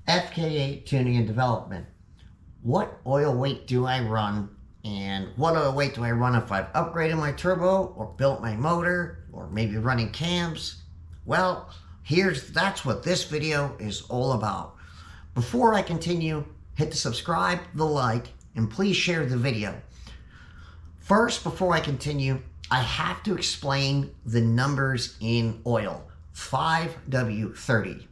Fk8 tuning and development. What oil weight do I run, and what oil weight do I run if I've upgraded my turbo or built my motor or maybe running cams? Well, that's what this video is all about. Before I continue, hit the subscribe, the like, and please share the video. First, before I continue, I have to explain the numbers in oil. 5W30.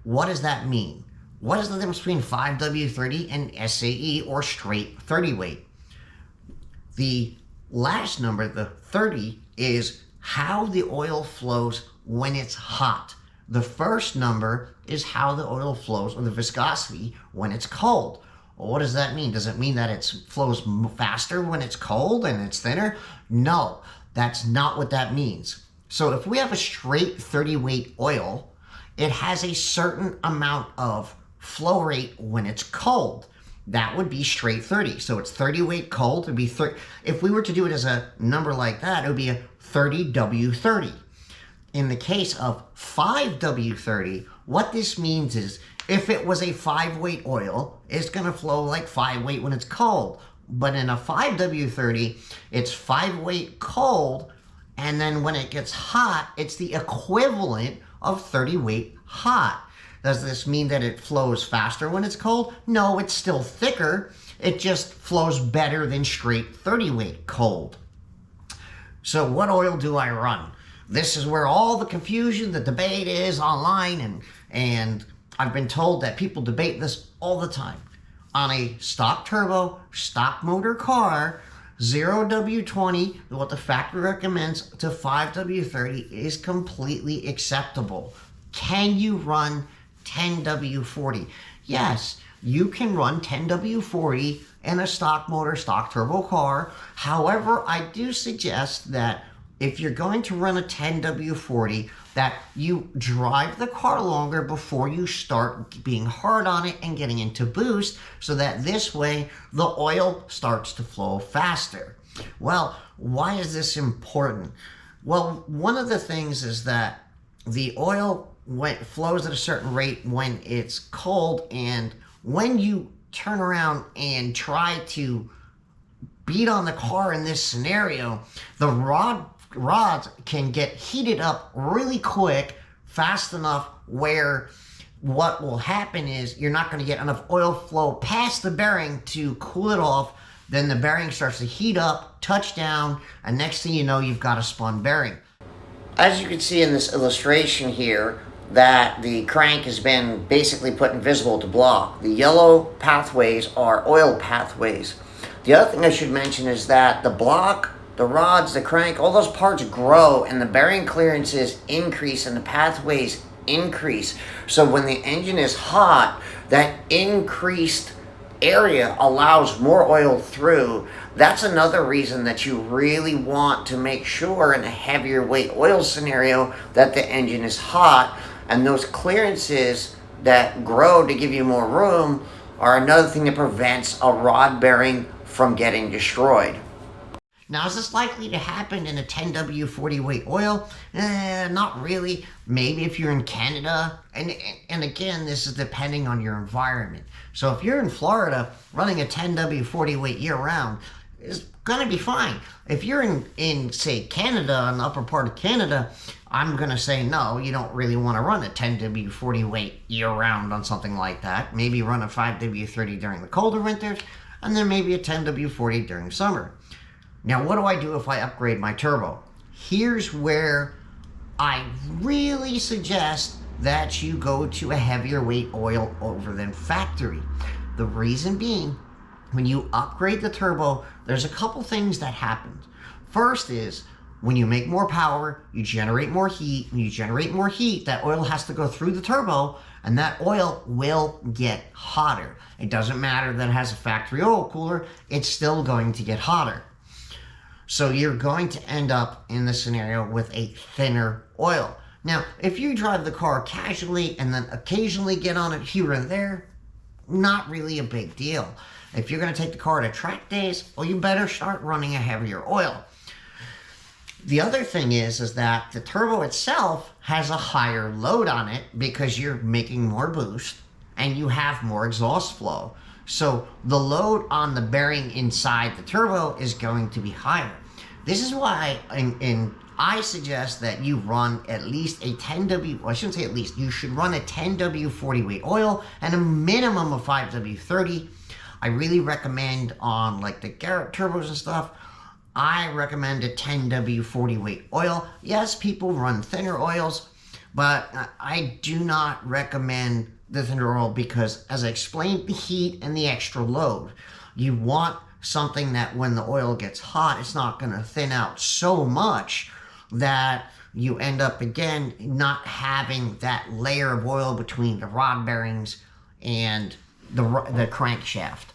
What does that mean? What is the difference between 5W30 and SAE or straight 30 weight? The last number, the 30, is how the oil flows when it's hot. The first number is how the oil flows, or the viscosity, when it's cold. Well, what does that mean? Does it mean that it flows faster when it's cold and it's thinner? No, that's not what that means. So if we have a straight 30 weight oil, it has a certain amount of flow rate when it's cold. That would be straight 30. So it's 30 weight cold. It'd be 30. If we were to do it as a number like that, it would be a 30W30. In the case of 5W30, what this means is if it was a 5 weight oil, it's going to flow like 5 weight when it's cold. But in a 5W30, it's 5 weight cold, and then when it gets hot, it's the equivalent of 30 weight hot. Does this mean that it flows faster when it's cold? No, it's still thicker. It just flows better than straight 30 weight cold. So what oil do I run? This is where all the confusion, the debate is online, and I've been told that people debate this all the time. On a stock turbo, stock motor car, 0W20, what the factory recommends, to 5W30 is completely acceptable. Can you run 10W40? Yes, you can run 10W40 in a stock motor, stock turbo car. However, I do suggest that if you're going to run a 10W40, that you drive the car longer before you start being hard on it and getting into boost, so that this way the oil starts to flow faster. Well, why is this important? Well, one of the things is that the oil flows at a certain rate when it's cold, and when you turn around and try to beat on the car in this scenario, the rods can get heated up really quick, fast enough, where what will happen is you're not going to get enough oil flow past the bearing to cool it off. Then the bearing starts to heat up, touch down, and next thing you know, you've got a spun bearing. As you can see in this illustration here, that the crank has been basically put invisible to block. The yellow pathways are oil pathways. The other thing I should mention is that the block, the rods, the crank, all those parts grow, and the bearing clearances increase and the pathways increase. So when the engine is hot, that increased area allows more oil through. That's another reason that you really want to make sure in a heavier weight oil scenario that the engine is hot, and those clearances that grow to give you more room are another thing that prevents a rod bearing from getting destroyed. Now, is this likely to happen in a 10W40 weight oil? Not really. Maybe if you're in Canada. And again, this is depending on your environment. So if you're in Florida, running a 10W40 weight year-round is going to be fine. If you're in, say, Canada, in the upper part of Canada, I'm going to say no, you don't really want to run a 10W40 weight year-round on something like that. Maybe run a 5W30 during the colder winters, and then maybe a 10W40 during summer. Now, what do I do if I upgrade my turbo? Here's where I really suggest that you go to a heavier weight oil over than factory. The reason being, when you upgrade the turbo, there's a couple things that happen. First is, when you make more power, you generate more heat. When you generate more heat, that oil has to go through the turbo, and that oil will get hotter. It doesn't matter that it has a factory oil cooler, it's still going to get hotter. So you're going to end up in this scenario with a thinner oil. Now, if you drive the car casually and then occasionally get on it here and there, not really a big deal. If you're going to take the car to track days, well, you better start running a heavier oil. The other thing is that the turbo itself has a higher load on it because you're making more boost. and you have more exhaust flow. So the load on the bearing inside the turbo is going to be higher. This is why I suggest that you run at least a 10W, well, I shouldn't say at least, you should run a 10W 40 weight oil and a minimum of 5W 30. I really recommend on like the Garrett turbos and stuff, I recommend a 10W 40 weight oil. Yes, people run thinner oils, but I do not recommend the thinner oil because, as I explained, the heat and the extra load. You want something that when the oil gets hot, it's not going to thin out so much that you end up, again, not having that layer of oil between the rod bearings and the crankshaft.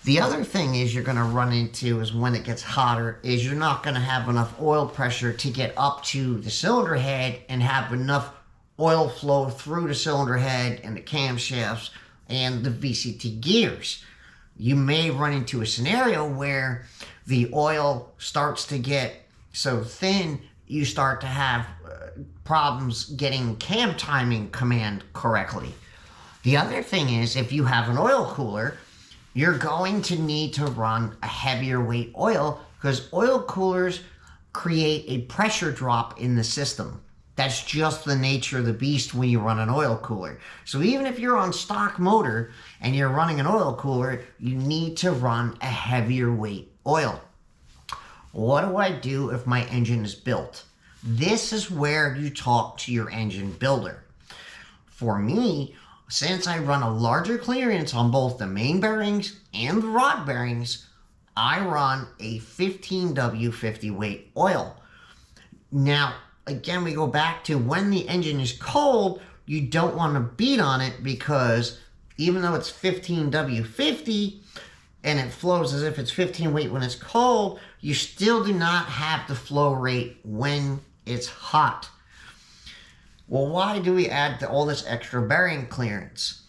The other thing is you're going to run into is when it gets hotter is you're not going to have enough oil pressure to get up to the cylinder head and have enough oil flow through the cylinder head and the camshafts and the VCT gears. You may run into a scenario where the oil starts to get so thin you start to have problems getting cam timing command correctly. The other thing is if you have an oil cooler, you're going to need to run a heavier weight oil because oil coolers create a pressure drop in the system. That's just the nature of the beast when you run an oil cooler. So even if you're on stock motor and you're running an oil cooler, you need to run a heavier weight oil. What do I do if my engine is built? This is where you talk to your engine builder. For me, since I run a larger clearance on both the main bearings and the rod bearings, I run a 15W 50 weight oil. Now, again, we go back to when the engine is cold, you don't want to beat on it because even though it's 15W 50 and it flows as if it's 15 weight when it's cold, you still do not have the flow rate when it's hot. Well, why do we add all this extra bearing clearance?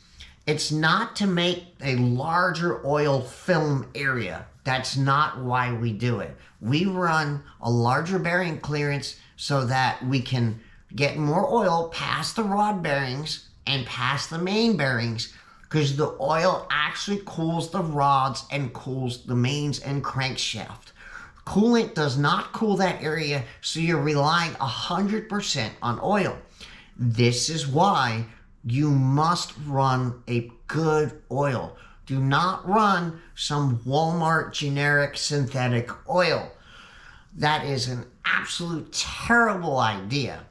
It's not to make a larger oil film area. That's not why we do it. We run a larger bearing clearance so that we can get more oil past the rod bearings and past the main bearings because the oil actually cools the rods and cools the mains and crankshaft. Coolant does not cool that area, so you're relying 100% on oil. This is why you must run a good oil. Do not run some Walmart generic synthetic oil. That is an absolute terrible idea.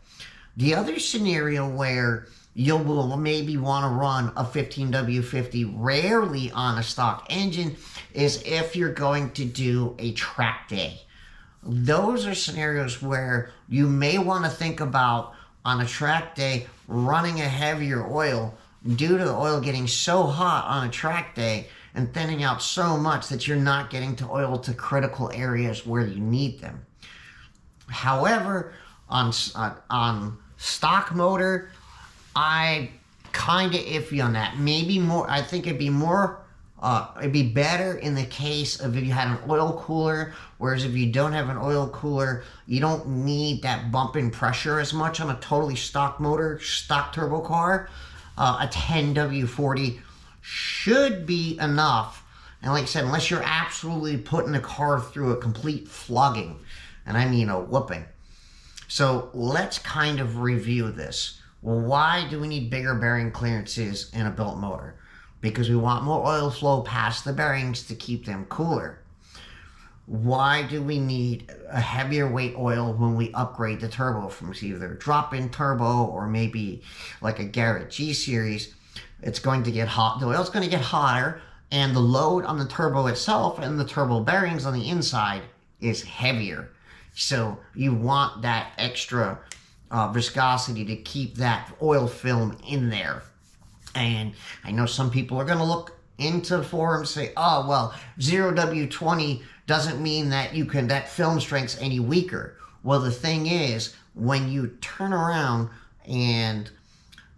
The other scenario where you will maybe want to run a 15W50 rarely on a stock engine is if you're going to do a track day. Those are scenarios where you may want to think about on a track day running a heavier oil due to the oil getting so hot on a track day and thinning out so much that you're not getting to oil to critical areas where you need them. However, on stock motor, I kind of iffy on that. Maybe more, I think it'd be better in the case of if you had an oil cooler, whereas if you don't have an oil cooler, you don't need that bump in pressure as much on a totally stock motor, stock turbo car. A 10W40 should be enough. And like I said, unless you're absolutely putting the car through a complete flogging, and I mean a whooping. So let's kind of review this. Well, why do we need bigger bearing clearances in a built motor? Because we want more oil flow past the bearings to keep them cooler. Why do we need a heavier weight oil when we upgrade the turbo from either drop-in turbo or maybe like a Garrett G series? It's going to get hot. The oil's going to get hotter, and the load on the turbo itself and the turbo bearings on the inside is heavier. So you want that extra viscosity to keep that oil film in there. And I know some people are going to look into the forum and say, oh, well, 0W20 doesn't mean that that film strength's any weaker. Well, the thing is, when you turn around and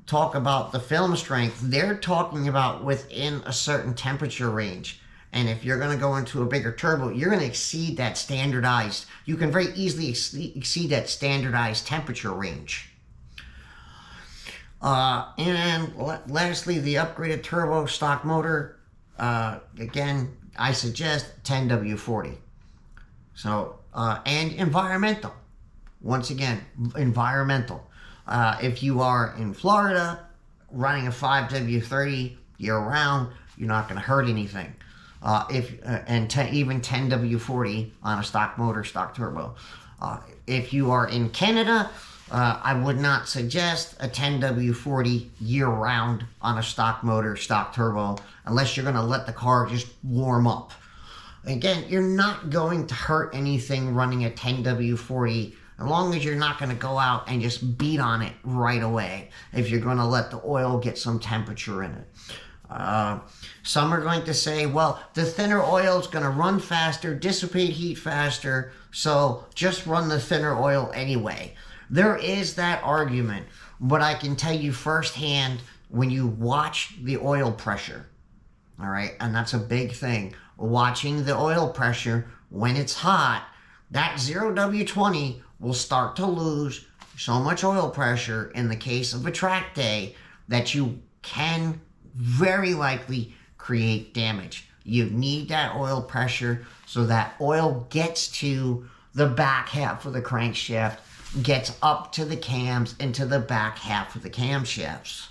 talk about the film strength, they're talking about within a certain temperature range. And if you're going to go into a bigger turbo, you're going to exceed that standardized. You can very easily exceed that standardized temperature range. And lastly, the upgraded turbo stock motor. Again, I suggest 10W40. So, and environmental. Once again, environmental. If you are in Florida running a 5W30 year-round, you're not going to hurt anything. Even 10W40 on a stock motor, stock turbo. If you are in Canada, I would not suggest a 10W40 year-round on a stock motor, stock turbo, unless you're going to let the car just warm up. Again, you're not going to hurt anything running a 10W40 as long as you're not going to go out and just beat on it right away if you're going to let the oil get some temperature in it. Some are going to say, well, the thinner oil is going to run faster, dissipate heat faster, so just run the thinner oil anyway. There is that argument, but I can tell you firsthand when you watch the oil pressure, all right, and that's a big thing. Watching the oil pressure when it's hot, that 0W20 will start to lose so much oil pressure in the case of a track day that you can very likely create damage. You need that oil pressure so that oil gets to the back half of the crankshaft, gets up to the cams into the back half of the camshafts.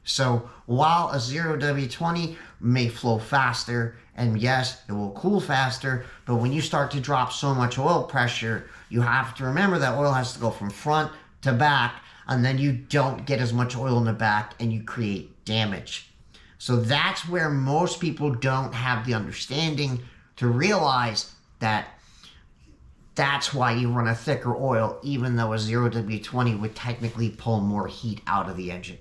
So while a 0W20 may flow faster, and yes, it will cool faster, but when you start to drop so much oil pressure, you have to remember that oil has to go from front to back, and then you don't get as much oil in the back and you create damage. So that's where most people don't have the understanding to realize that that's why you run a thicker oil, even though a 0W20 would technically pull more heat out of the engine.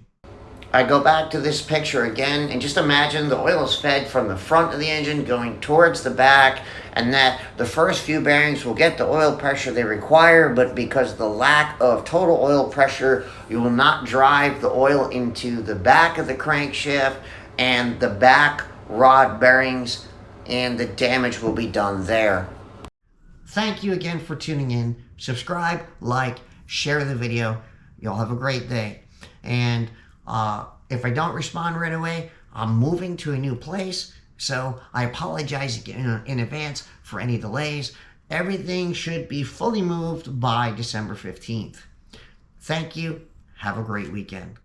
I go back to this picture again, and just imagine the oil is fed from the front of the engine going towards the back, and that the first few bearings will get the oil pressure they require, but because of the lack of total oil pressure, you will not drive the oil into the back of the crankshaft and the back rod bearings, and the damage will be done there. Thank you again for tuning in. Subscribe, like, share the video. Y'all have a great day. And if I don't respond right away, I'm moving to a new place, so I apologize in advance for any delays. Everything should be fully moved by December 15th. Thank you. Have a great weekend.